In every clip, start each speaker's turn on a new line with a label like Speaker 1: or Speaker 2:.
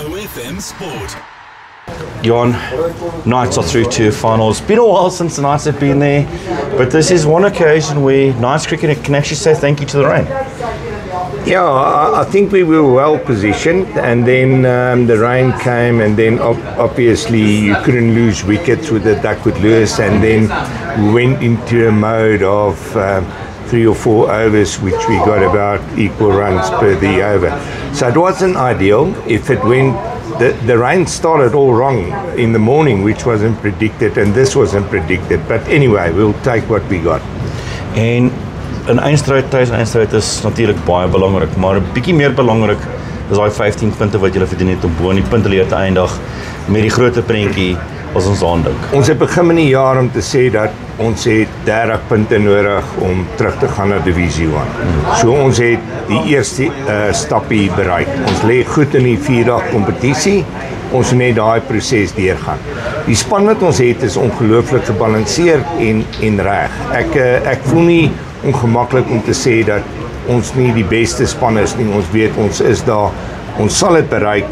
Speaker 1: OFM Sport.
Speaker 2: Jan, Knights are through to finals. It's been a while since the Knights have been there, but this is one occasion where Knights cricket can actually say thank you to the rain.
Speaker 3: Yeah, I think we were well positioned, and then the rain came, and then obviously you couldn't lose wickets with the Duckwood Lewis, and then we went into a mode of 3 or 4 overs, which we got about equal runs per the over. So it wasn't ideal. If it went, the rain started all wrong in the morning, which wasn't predicted, and this wasn't predicted. But anyway, we'll take what we got.
Speaker 2: En in eindstryd thuis, eindstryd is natuurlik baie belangrik, maar 'n bietjie meer belangrik is daai 15 punte wat jy verdien het om bo in die punteleer te eindig met die groter prentjie as ons aandink.
Speaker 3: Ons het begin in die jaar om te sê dat ons het 30 punte nodig om terug te gaan na Divisie 1. So ons het die eerste stappie bereik. Ons lê goed in die 4-dag kompetisie. Ons moet net daai proses deurgaan. Die span wat ons het is ongelooflik gebalanseerd en reg. Ek voel nie ongemaklik om te sê dat ons nie die beste span is nie. Ons weet ons is daar. Ons sal dit bereik.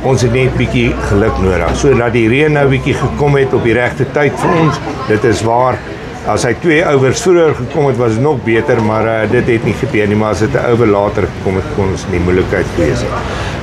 Speaker 3: Ons het net bietjie geluk nodig. Sodat die reën nou bietjie gekom het op die regte tyd vir ons. Dit is waar. As hy 2 overs vroeër gekom het, was dit nog beter, maar dit het nie gebeur nie. Maar as dit 'n oor later gekom het, kon ons in die moeilikheid gewees het.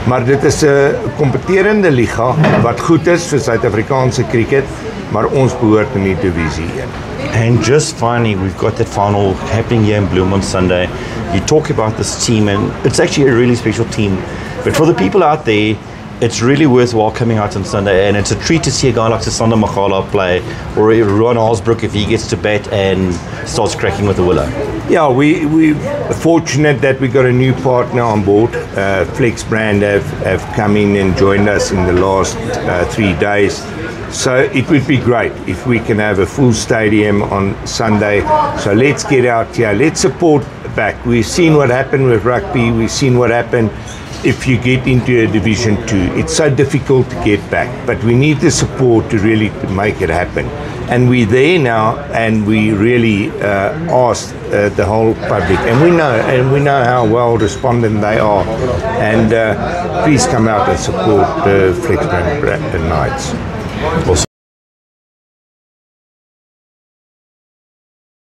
Speaker 3: Maar dit is 'n kompeterende liga wat goed is vir Suid-Afrikaanse cricket, maar ons behoort in die divisie 1.
Speaker 2: And just finally, we've got that final happening here in Bloem on Sunday. You talk about this team, and it's actually a really special team. But for the people out there, it's really worthwhile coming out on Sunday, and it's a treat to see a guy like Sisanda Magala play, or Ron Osbrook if he gets to bat and starts cracking with the willow.
Speaker 3: Yeah, we're fortunate that we got a new partner on board. Flex Brand have come in and joined us in the last 3 days. So it would be great if we can have a full stadium on Sunday. So let's get out here. Let's support back. We've seen what happened with rugby. We've seen what happened if you get into a Division 2. It's so difficult to get back. But we need the support to really make it happen. And we're there now, and we really ask the whole public. And we know how well respondent they are. And please come out and support the Flex Brand Knights.
Speaker 2: Awesome.